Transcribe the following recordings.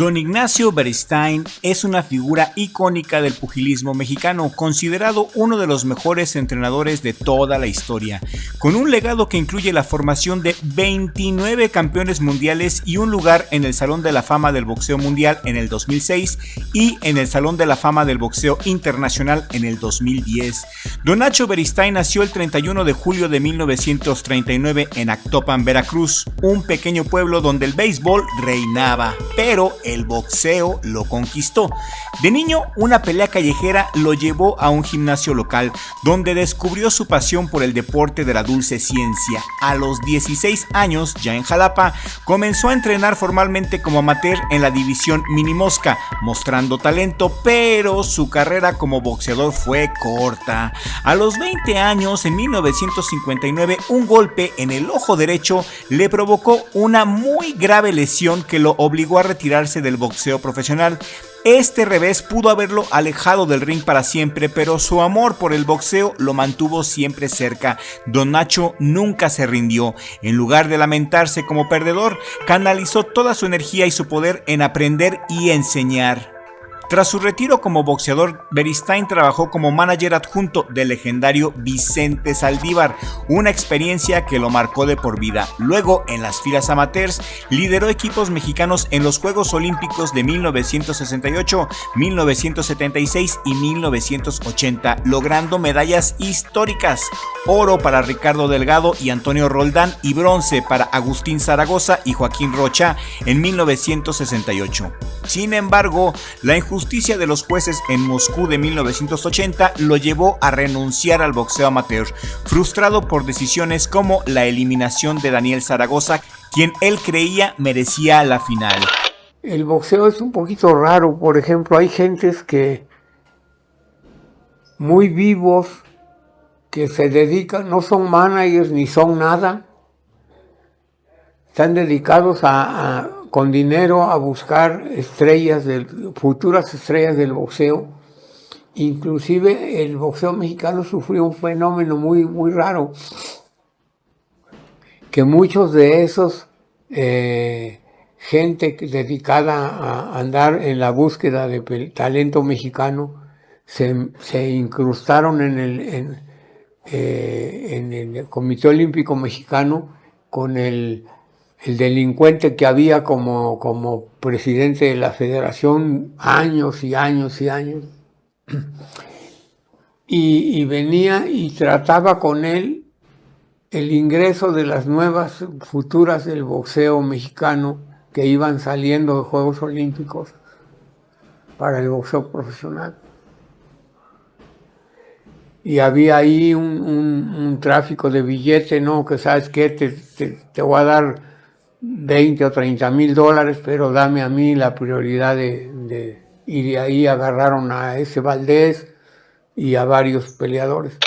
Don Ignacio Beristain es una figura icónica del pugilismo mexicano, considerado uno de los mejores entrenadores de toda la historia, con un legado que incluye la formación de 29 campeones mundiales y un lugar en el Salón de la Fama del Boxeo Mundial en el 2006 y en el Salón de la Fama del Boxeo Internacional en el 2010. Don Nacho Beristain nació el 31 de julio de 1939 en Actopan, Veracruz, un pequeño pueblo donde el béisbol reinaba, pero el boxeo lo conquistó. De niño, una pelea callejera lo llevó a un gimnasio local, donde descubrió su pasión por el deporte de la dulce ciencia. A los 16 años, ya en Jalapa, comenzó a entrenar formalmente como amateur en la división mini mosca, mostrando talento, pero su carrera como boxeador fue corta. A los 20 años, en 1959, un golpe en el ojo derecho le provocó una muy grave lesión que lo obligó a retirarse del boxeo profesional. Este revés pudo haberlo alejado del ring para siempre, pero su amor por el boxeo lo mantuvo siempre cerca. Don Nacho nunca se rindió. En lugar de lamentarse como perdedor, canalizó toda su energía y su poder en aprender y enseñar. Tras su retiro como boxeador, Beristain trabajó como manager adjunto del legendario Vicente Saldívar, una experiencia que lo marcó de por vida. Luego, en las filas amateurs, lideró equipos mexicanos en los Juegos Olímpicos de 1968, 1976 y 1980, logrando medallas históricas: oro para Ricardo Delgado y Antonio Roldán y bronce para Agustín Zaragoza y Joaquín Rocha en 1968. Sin embargo, la injusticia de los jueces en Moscú de 1980 lo llevó a renunciar al boxeo amateur, frustrado por decisiones como la eliminación de Daniel Zaragoza, quien él creía merecía la final. El boxeo es un poquito raro. Por ejemplo, hay gentes que muy vivos, que se dedican, no son managers ni son nada, están dedicados con dinero a buscar futuras estrellas del boxeo. Inclusive el boxeo mexicano sufrió un fenómeno muy, muy raro, que muchos de esos gente dedicada a andar en la búsqueda de talento mexicano se incrustaron en el Comité Olímpico Mexicano con el delincuente que había como presidente de la federación años y años y años, y venía y trataba con él el ingreso de las nuevas futuras del boxeo mexicano que iban saliendo de Juegos Olímpicos para el boxeo profesional. Y había ahí un tráfico de billete, ¿no? Que sabes qué, te voy a dar 20 o 30 mil dólares, pero dame a mí la prioridad y de ahí agarraron a ese Valdés y a varios peleadores.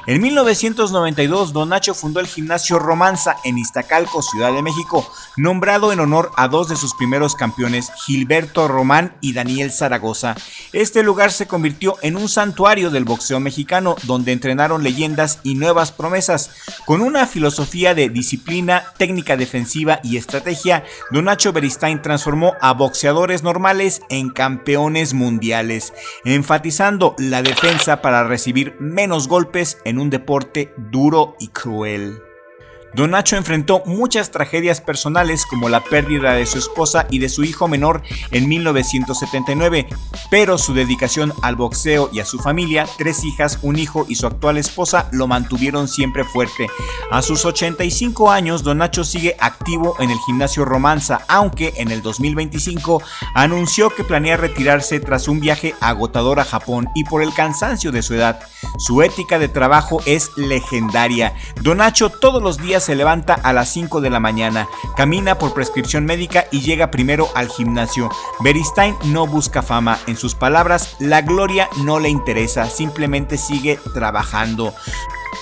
En 1992, Don Nacho fundó el gimnasio Romanza en Iztacalco, Ciudad de México, nombrado en honor a dos de sus primeros campeones, Gilberto Román y Daniel Zaragoza. Este lugar se convirtió en un santuario del boxeo mexicano, donde entrenaron leyendas y nuevas promesas. Con una filosofía de disciplina, técnica defensiva y estrategia, Don Nacho Beristain transformó a boxeadores normales en campeones mundiales, enfatizando la defensa para recibir menos golpes en un deporte duro y cruel. Don Nacho enfrentó muchas tragedias personales, como la pérdida de su esposa y de su hijo menor en 1979, pero su dedicación al boxeo y a su familia, 3 hijas, un hijo y su actual esposa, lo mantuvieron siempre fuerte. A sus 85 años, Don Nacho sigue activo en el gimnasio Romanza, aunque en el 2025 anunció que planea retirarse tras un viaje agotador a Japón y por el cansancio de su edad. Su ética de trabajo es legendaria. Don Nacho todos los días se levanta a las 5 de la mañana, camina por prescripción médica y llega primero al gimnasio. Beristain no busca fama. En sus palabras, la gloria no le interesa, simplemente sigue trabajando.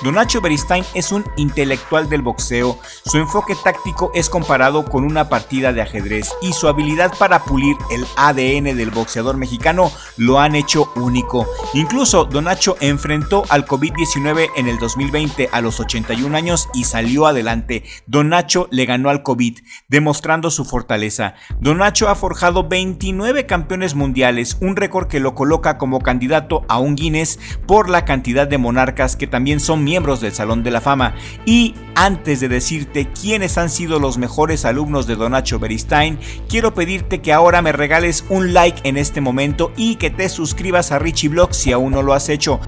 Don Nacho Beristain es un intelectual del boxeo, su enfoque táctico es comparado con una partida de ajedrez y su habilidad para pulir el ADN del boxeador mexicano lo han hecho único. Incluso Don Nacho enfrentó al COVID-19 en el 2020 a los 81 años y salió adelante. Don Nacho le ganó al COVID, demostrando su fortaleza. Don Nacho ha forjado 29 campeones mundiales, un récord que lo coloca como candidato a un Guinness por la cantidad de monarcas que también son miembros del Salón de la Fama. Y antes de decirte quiénes han sido los mejores alumnos de Don Nacho Beristain, quiero pedirte que ahora me regales un like en este momento y que te suscribas a Richie Vlog si aún no lo has hecho.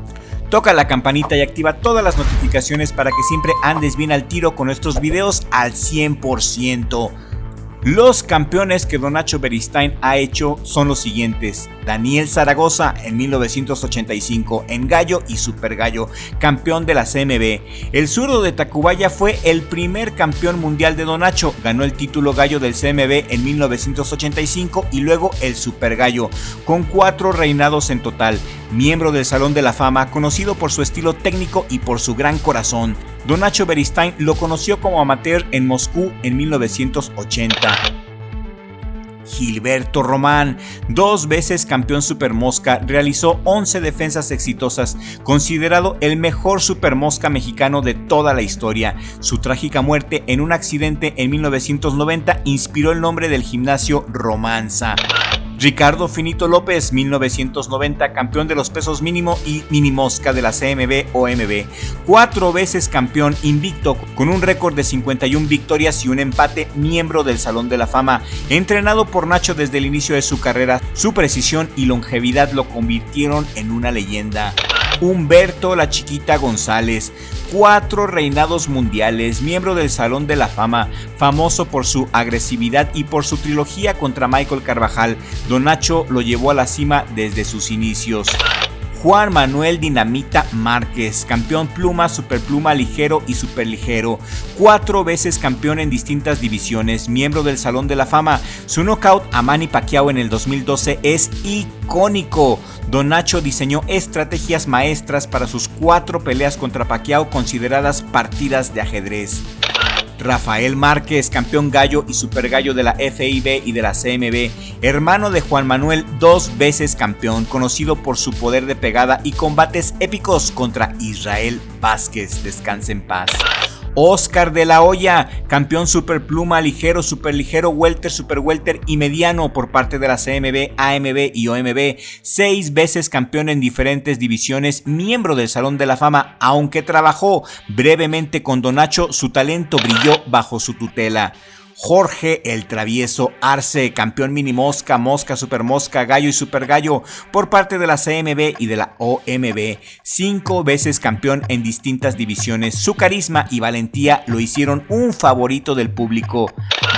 Toca la campanita y activa todas las notificaciones para que siempre andes bien al tiro con estos videos al 100%. Los campeones que Don Nacho Beristain ha hecho son los siguientes: Daniel Zaragoza en 1985 en gallo y super gallo, campeón de la CMB. El zurdo de Tacubaya fue el primer campeón mundial de Don Nacho, ganó el título gallo del CMB en 1985 y luego el super gallo, con 4 reinados en total. Miembro del Salón de la Fama, conocido por su estilo técnico y por su gran corazón. Don Nacho Beristain lo conoció como amateur en Moscú en 1980. Gilberto Román, 2 veces campeón supermosca, realizó 11 defensas exitosas, considerado el mejor supermosca mexicano de toda la historia. Su trágica muerte en un accidente en 1990 inspiró el nombre del gimnasio Romanza. Ricardo Finito López, 1990, campeón de los pesos mínimo y minimosca de la CMB-OMB, 4 veces campeón invicto con un récord de 51 victorias y un empate, miembro del Salón de la Fama. Entrenado por Nacho desde el inicio de su carrera, su precisión y longevidad lo convirtieron en una leyenda. Humberto La Chiquita González, 4 reinados mundiales, miembro del Salón de la Fama, famoso por su agresividad y por su trilogía contra Michael Carvajal. Don Nacho lo llevó a la cima desde sus inicios. Juan Manuel Dinamita Márquez, campeón pluma, superpluma, ligero y superligero, 4 veces campeón en distintas divisiones, miembro del Salón de la Fama. Su knockout a Manny Pacquiao en el 2012 es icónico. Don Nacho diseñó estrategias maestras para sus 4 peleas contra Pacquiao, consideradas partidas de ajedrez. Rafael Márquez, campeón gallo y super gallo de la FIB y de la CMB, hermano de Juan Manuel, 2 veces campeón, conocido por su poder de pegada y combates épicos contra Israel Vázquez, descanse en paz. Oscar de la Hoya, campeón superpluma, ligero, superligero, welter, super welter y mediano por parte de la CMB, AMB y OMB, 6 veces campeón en diferentes divisiones, miembro del Salón de la Fama. Aunque trabajó brevemente con Don Nacho, su talento brilló bajo su tutela. Jorge el Travieso Arce, campeón mini mosca, mosca, super mosca, gallo y super gallo por parte de la CMB y de la OMB, 5 veces campeón en distintas divisiones. Su carisma y valentía lo hicieron un favorito del público.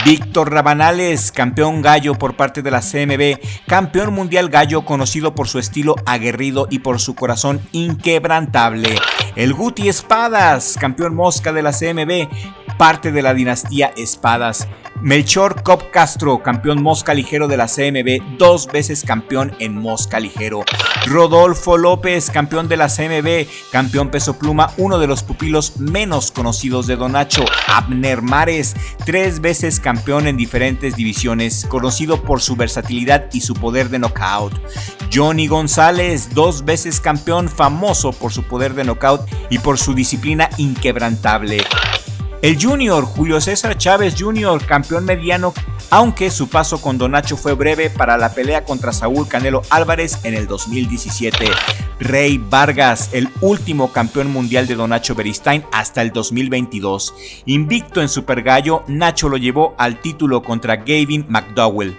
Víctor Rabanales, campeón gallo por parte de la CMB, campeón mundial gallo, conocido por su estilo aguerrido y por su corazón inquebrantable. El Guti Espadas, campeón mosca de la CMB, parte de la dinastía Espadas. Melchor Cop Castro, campeón mosca ligero de la CMB, 2 veces campeón en mosca ligero. Rodolfo López, campeón de la CMB, campeón peso pluma, uno de los pupilos menos conocidos de Don Nacho. Abner Mares, 3 veces campeón en diferentes divisiones, conocido por su versatilidad y su poder de knockout. Johnny González, 2 veces campeón, famoso por su poder de knockout y por su disciplina inquebrantable. El Junior, Julio César Chávez Jr., campeón mediano, aunque su paso con Don Nacho fue breve para la pelea contra Saúl Canelo Álvarez en el 2017. Rey Vargas, el último campeón mundial de Don Nacho Beristain hasta el 2022. Invicto en Super Gallo, Nacho lo llevó al título contra Gavin McDowell.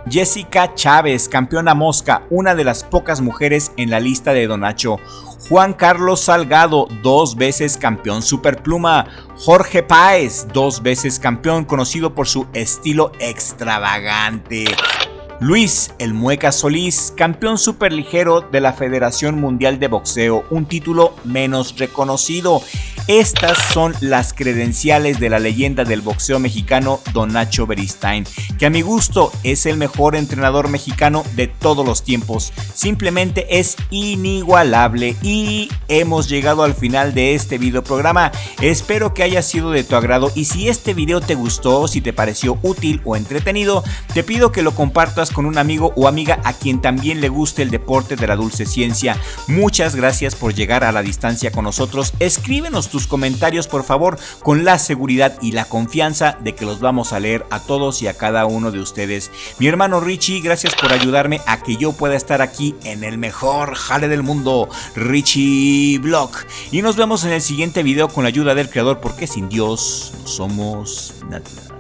Jessica Chávez, campeona mosca, una de las pocas mujeres en la lista de Don Nacho. Juan Carlos Salgado, 2 veces campeón superpluma. Jorge Páez, 2 veces campeón, conocido por su estilo extravagante. Luis El Mueca Solís, campeón superligero de la Federación Mundial de Boxeo, un título menos reconocido. Estas son las credenciales de la leyenda del boxeo mexicano, Don Nacho Beristain, que a mi gusto es el mejor entrenador mexicano de todos los tiempos. Simplemente es inigualable y hemos llegado al final de este video programa. Espero que haya sido de tu agrado y si este video te gustó, si te pareció útil o entretenido, te pido que lo compartas con un amigo o amiga a quien también le guste el deporte de la dulce ciencia. Muchas gracias por llegar a la distancia con nosotros. Escríbenos tus comentarios por favor, con la seguridad y la confianza de que los vamos a leer a todos y a cada uno de ustedes. Mi hermano Richie, gracias por ayudarme a que yo pueda estar aquí en el mejor jale del mundo, Richie Vlog. Y nos vemos en el siguiente video con la ayuda del creador, porque sin Dios no somos nada.